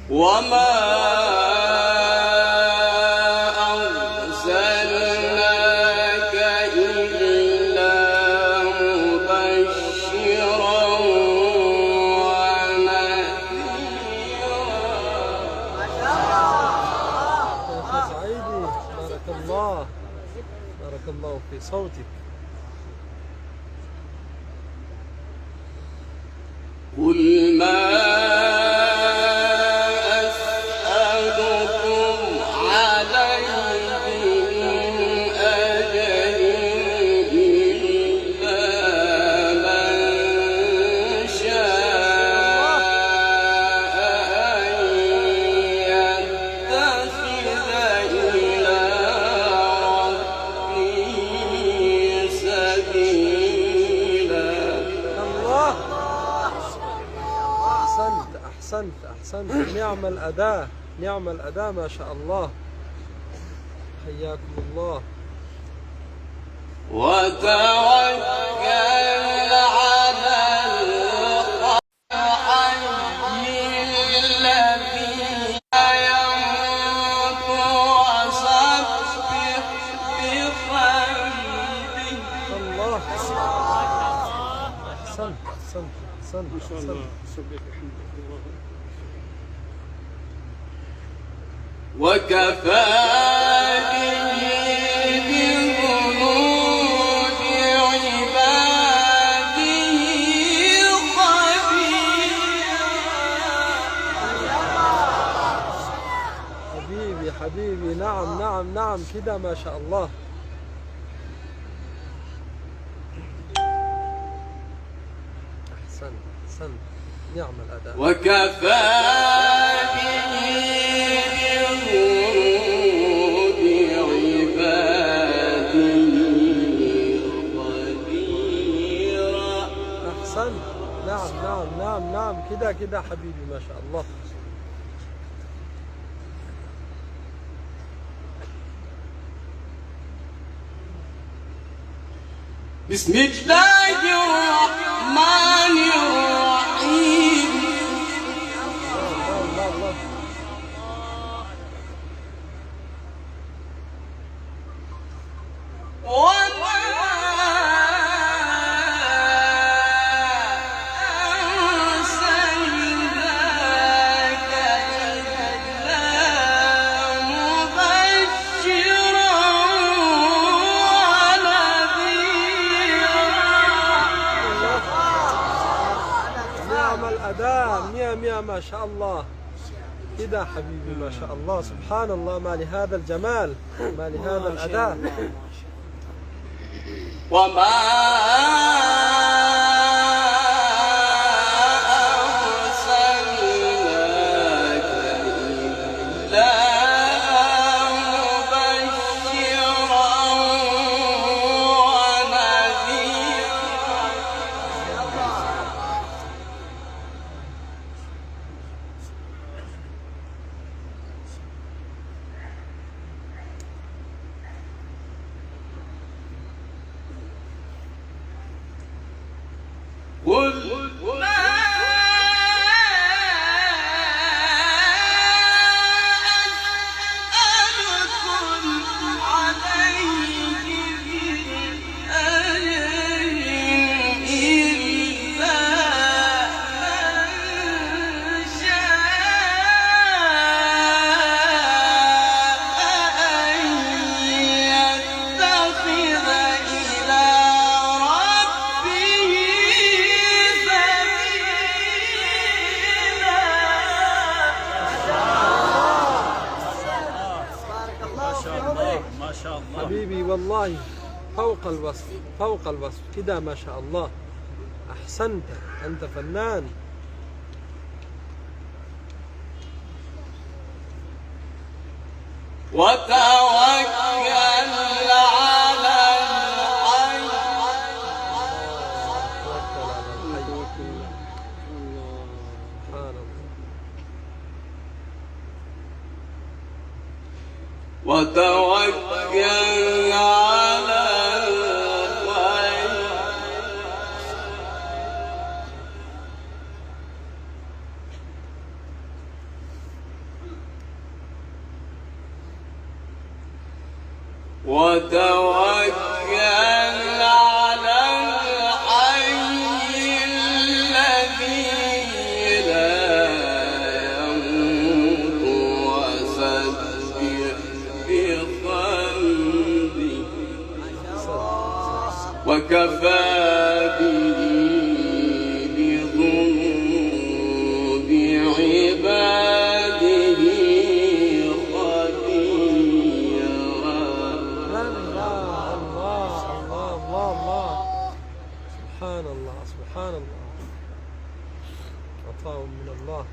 وما أرسلناك إلا مبشرا ونذيرا. يا سعيدي، بارك الله، بارك الله في صوتك. قل ما أسألكم عليه من أجر إلا من شاء أن يتخذ إلى ربه سبيلا. الله، أحسنت أحسنت. نعم الأداة، نعم الأداة، ما شاء الله. حياكم الله. وتوكل على الحي الذي لا يموت وسبح بحمده. الله، أحسنت أحسنت أحسنت أحسنت. وكفى به بذنوب عباده خبيرا. حبيبي حبيبي، نعم نعم نعم، كده ما شاء الله. أحسنت أحسنت. نعم الأداء. وكفى به بذنوب عباده خبيرا. أحسنت. نعم نعم نعم نعم، كده كده حبيبي، ما شاء الله. بسم الله الرحمن الرحيم. الله الله الله. وما أرسلناك إلا مبشرا ونذيرا. نعم الأداء، نعم يا ما شاء الله. كده حبيبي، ما شاء الله. سبحان الله، ما لهذا الجمال، ما لهذا الأداء. وما أرسلناك إلا مبشرا ونذيرا. قل ما أسألكم عليه من أجر إلا من شاء أن يتخذ إلى ربه ما شاء الله. حبيبي والله، فوق الوصف فوق الوصف، كده ما شاء الله. أحسنت، أنت فنان. وتوكل على الحي. توكل على الحي. سبحان الله. وتوكل على الحي. وتوكل على الحي الذي لا يموت وسبح بحمده وكفى به بذنوب عباده خبيرا. الله سبحان الله سبحان الله، عطاء من الله.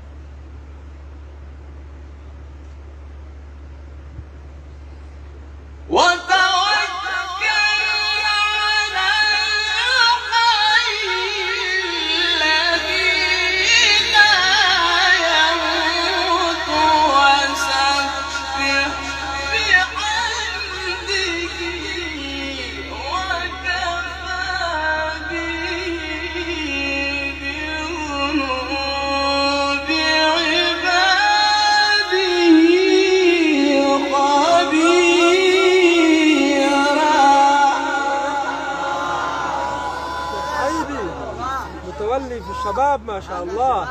متولي في الشباب ما شاء الله،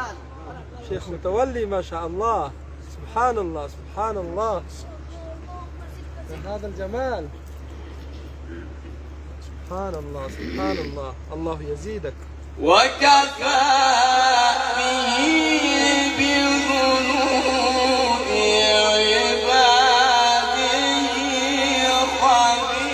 شيخ متولي ما شاء الله، سبحان الله سبحان الله، هذا الجمال، سبحان الله سبحان الله، الله يزيدك. وكفى به بذنوب عباده خبيرا.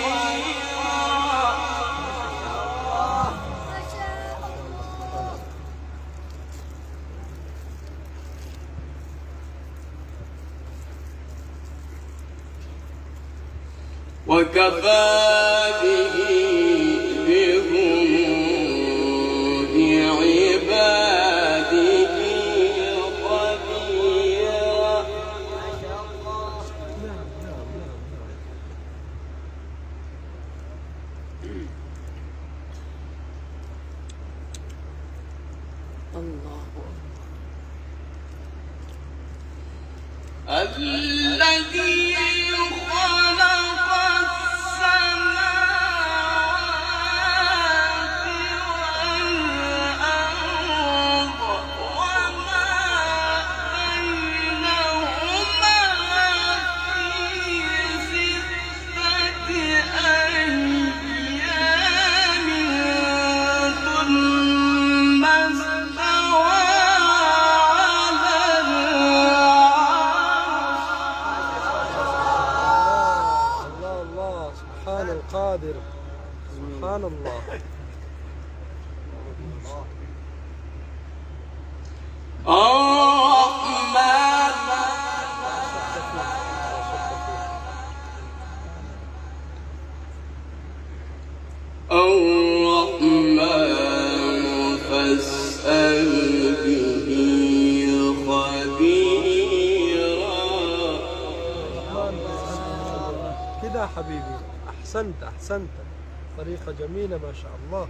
وكفى به بذنوب عباده خبيرا. الذي خلق السماوات والأرض وما بينهما في 6 أيام ثم استوى على الله سبحان القادر، سبحان الله. الرحمن فاسأل به خبيرا. كده حبيبي، أحسنت أحسنت، طريقة جميلة ما شاء الله.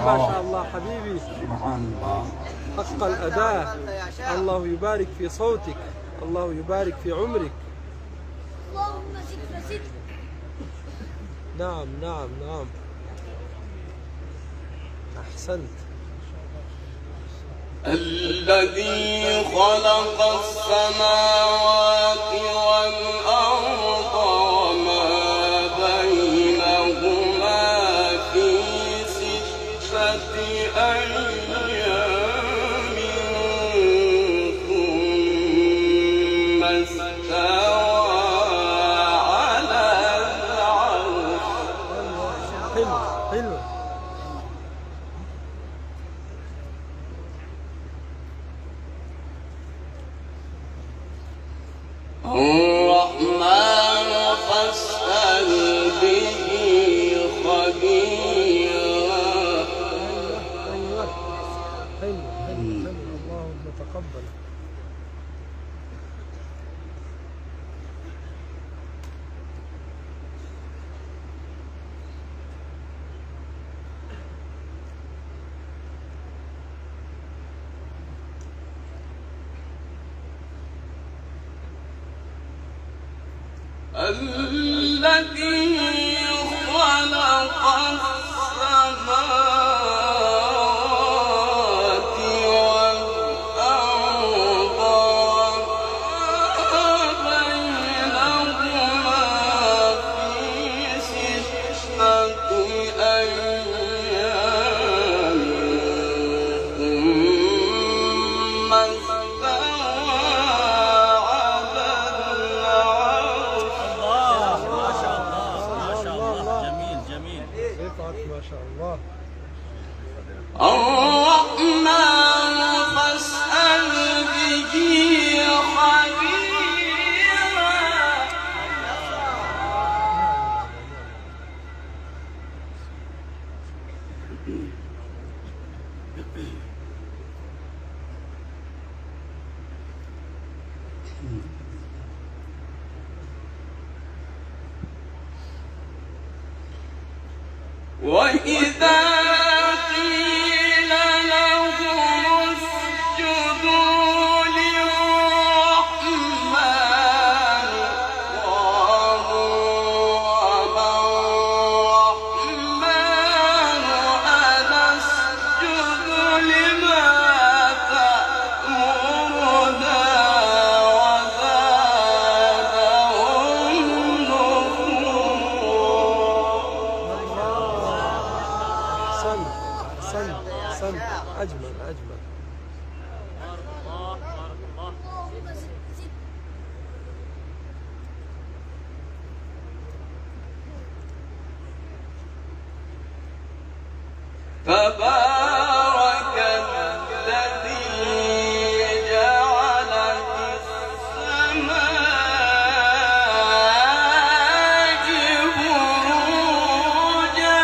ما شاء الله حبيبي، حق الأداء. الله يبارك في صوتك، الله يبارك في عمرك. اللهم زد وزد. نعم نعم نعم، أحسنت. الذي خلق السماوات والأرض وما بينهما في 6 أيام ثم استوى الذي خلق السماوات والأرض بينهما في 6 أيام ثم استوى على العرش. الله ما شاء الله ما شاء الله جميل جميل. رفعت ما شاء الله. الرحمن فاسأل به خبيرا. وإذا قيل لهم اسجدوا للرحمن قالوا وما الرحمن أنسجد لما تأمرنا وزادهم نفورا. أحسنت أحسنت أحسنت. أجمل أجمل. بارك الله بارك الله. اللهم زد زد. تبارك الذي جعل في السماء بروجا.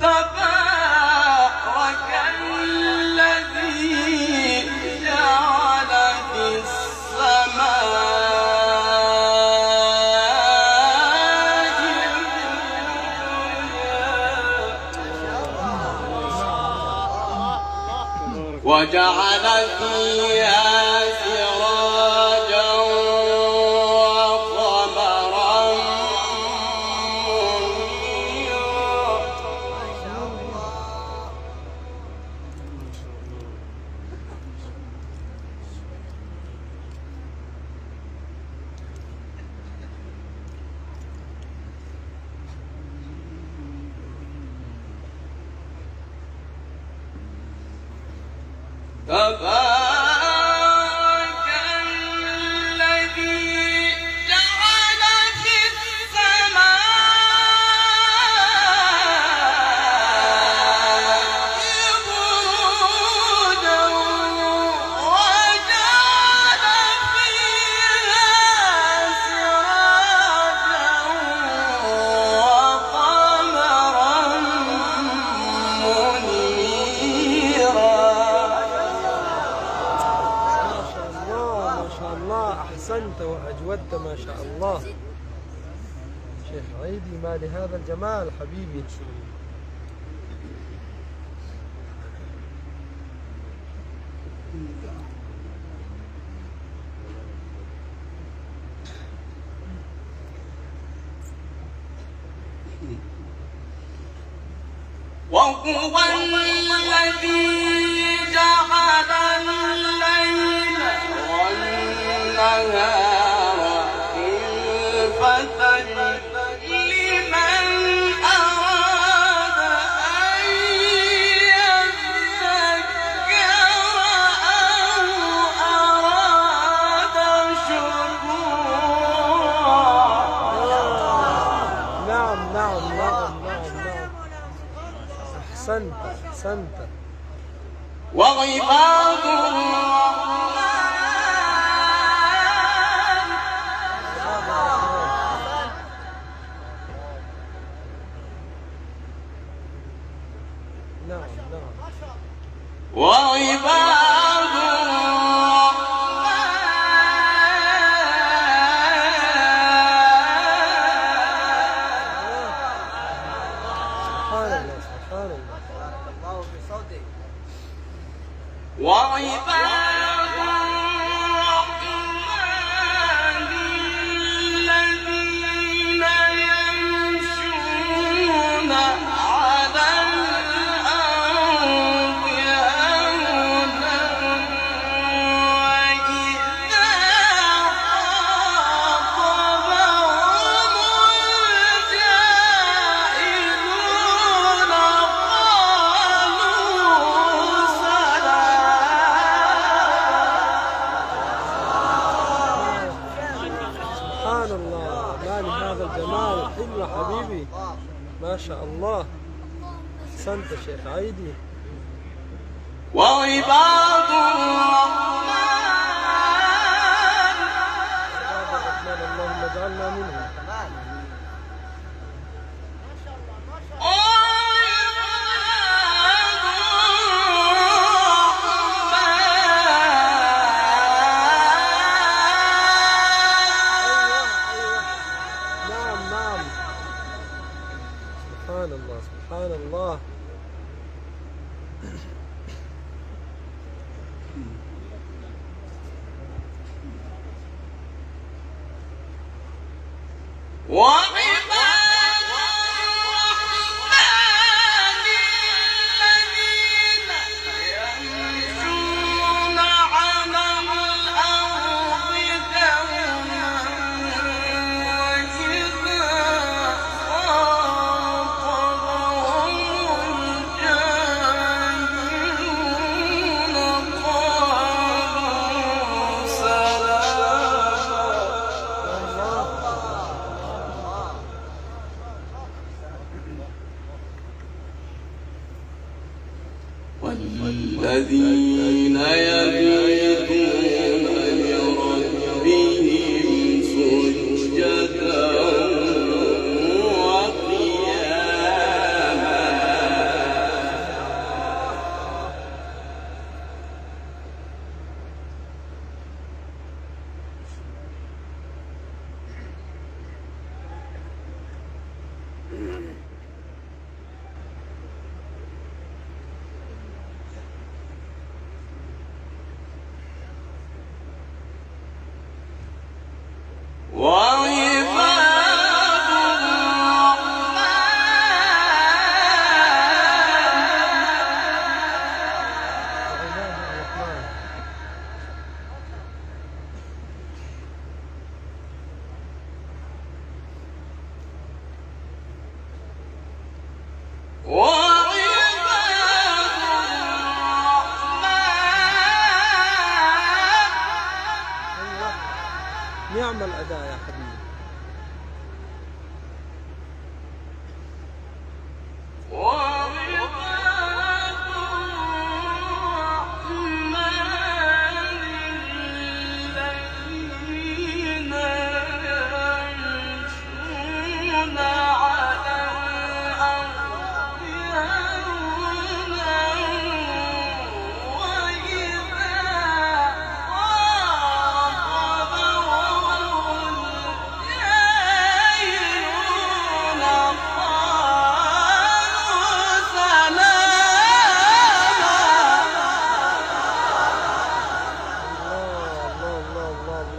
تبارك الذي جعل في السماء وجعل فيها سراجا وقمرا منيرا. تبارك الذي جعل في السماء بروجا وجعل فيها سراجا وقمرا منيرا. ما شاء الله أحسنت وأجودت ما شاء الله. شيخ عيدي ما لهذا الجمال حبيبي. وهو الذي جعل الليل والنهار خلفة لمن أراد أن يذكر أو أراد شكورا. نعم نعم نعم نعم نعم. أحسنت أحسنت. وعباد الرحمن نعم نعم. وعباد الرحمن سبحان الله سبحان الله. وعباد الله، ما لهذا الجمال. حلو حبيبي، ما شاء الله. أحسنت شيخ عيدي. وعباد الرحمن اللهم اجعلنا منهم. سبحان الله سبحان الله. وعباد الرحمن الذين يمشون على الأرض هونا وإذا خاطبهم الجاهلون قالوا سلاما. والذين يبيتون لربهم سجدا وقياما. وعباد الرحمن نعم الأداء يا حبيبي.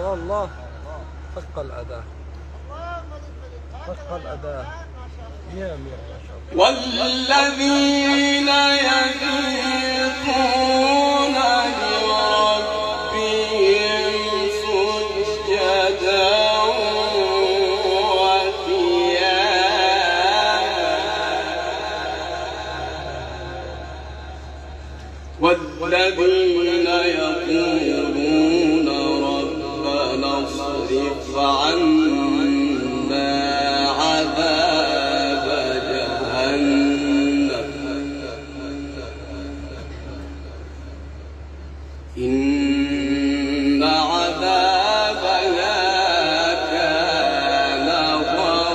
الله حق الأداء، حق الأداء. مية مية ما شاء الله. والذين يبيتون لربهم سجدا وقياما. والذين يقولون ربنا اصرف عنا عذاب جهنم إن عذابها كان غراما.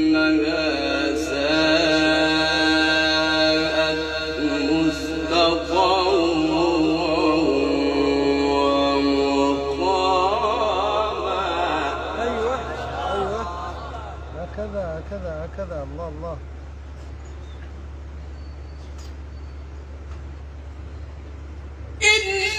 إنها ساءت مستقرا ومقاما. أيوة أيوة، هكذا هكذا هكذا. الله الله. إنها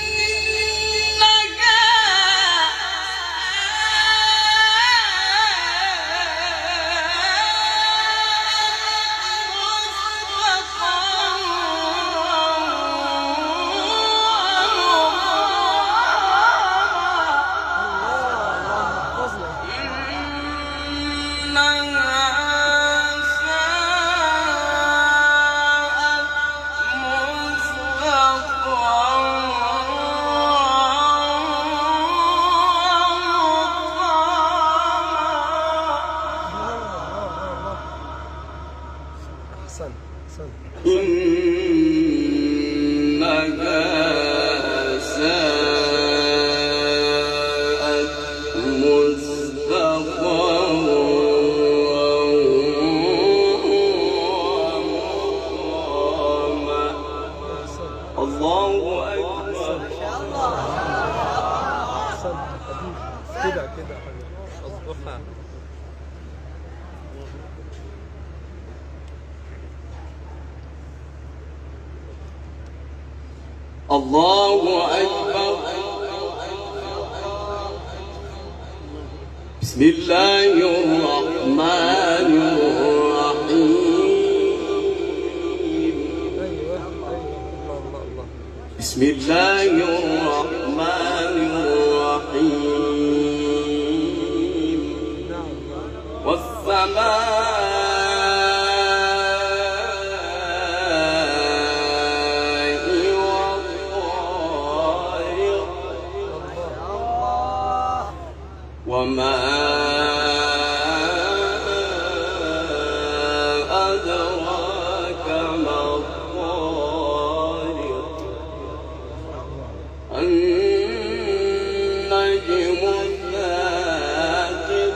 أحسن أحسن. إنها ساءت مستقرا ومقاما. الله أكبر. أحسن حبيبي. كده كده حبيبي أصبحها. الله أكبر. بسم الله الرحمن الرحيم. أيوه أيوه الله الله الله. بسم الله الرحمن الرحيم. نعم وما أدراك ما الطارق. النجم الثاقب.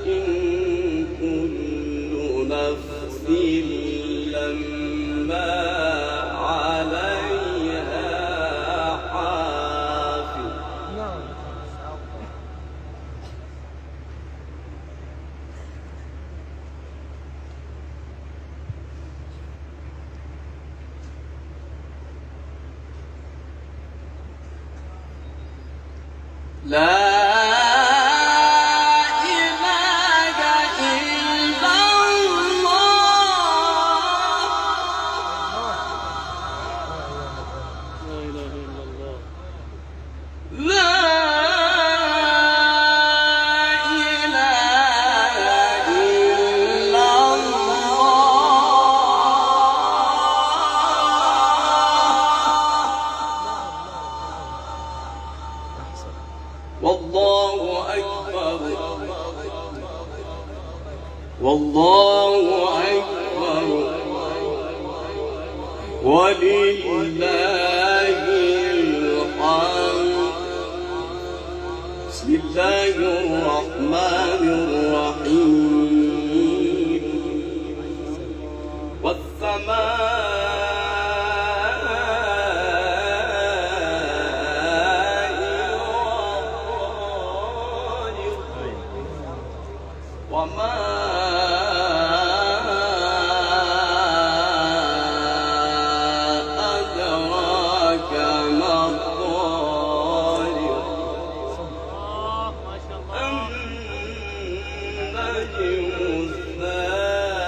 إن كل نفس لما عليها حافظ. نعم. لا إله إلا الله. لا إله إلا الله. والله أكبر. والله أكبر. ولله الحمد. بسم الله الرحمن الرحيم. وما أدراك ما الطارق. النجم الثاقب.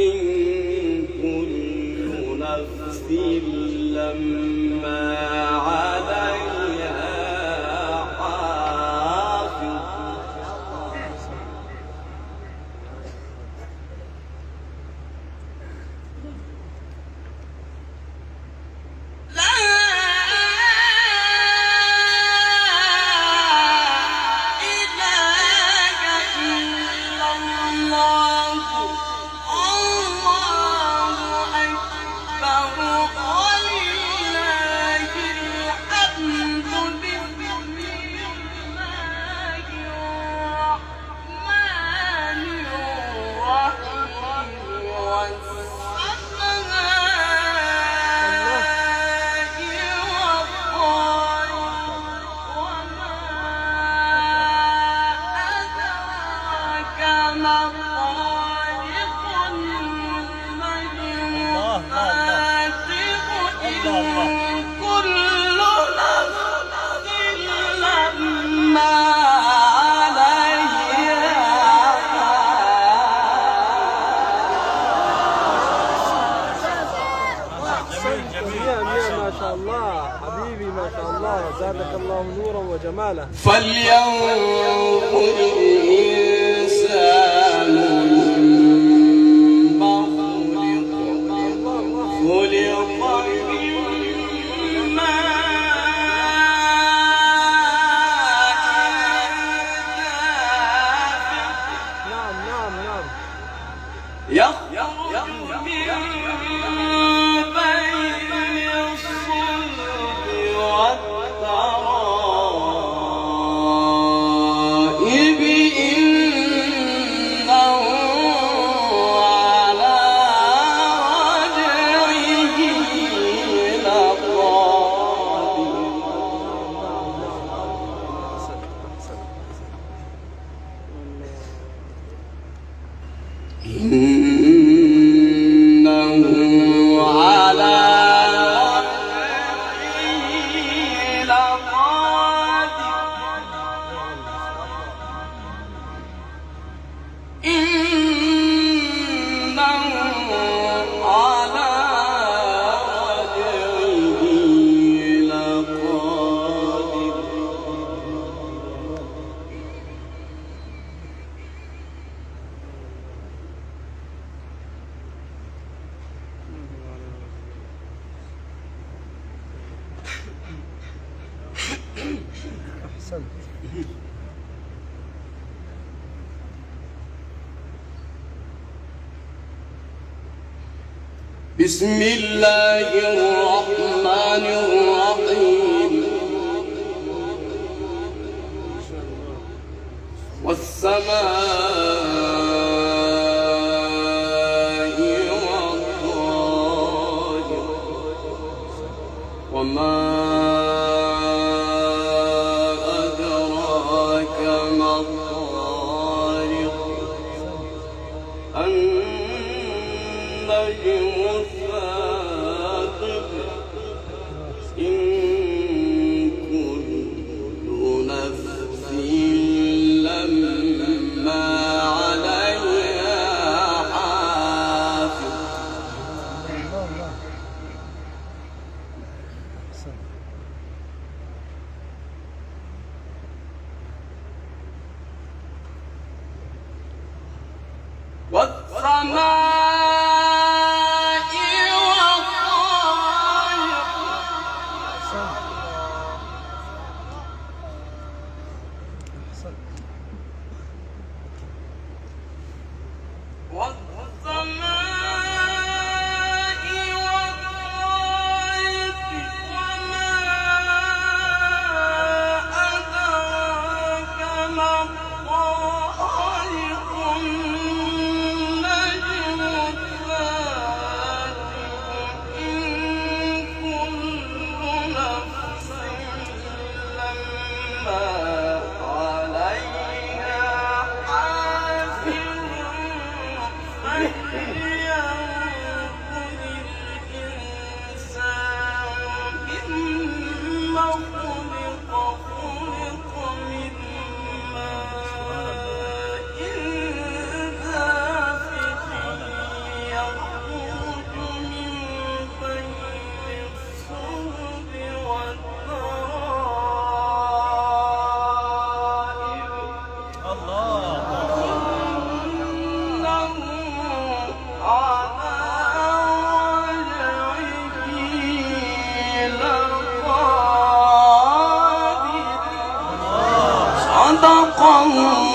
إن كل نفس لما عليها حافظ. لا إله إلا الله. الله أكبر. ولله الحمد. بسم الله الرحمن الرحيم. والسماء والطارق. وما أدراك ما الطارق. النجم الثاقب. إن كل نفس لما مية مية ما شاء الله حبيبي ما شاء الله زادك الله نورا وجمالا. فلينظر الإنسان مما خلق. خلق من ماء دافق. نعم نعم نعم. يخرج من بين الصلب والترائب إنه على رجعه لقادر إنه على رجعه لقادر إنه على رجعه لقادر أحسنت. بسم الله الرحمن الرحيم والسماء والطارق وما أدراك ما الطارق النجم الثاقب إن كل نفس لما عليها حافظ والسماء والطارق والسماء والطارق وما أدراك ما الطارق النجم الثاقب إن كل نفس لما عليها حافظ فلينظر الإنسان مما خلق من ماء دافق يخرج من بين الصلب والترائب إنه على رجعه لقادر صدق الله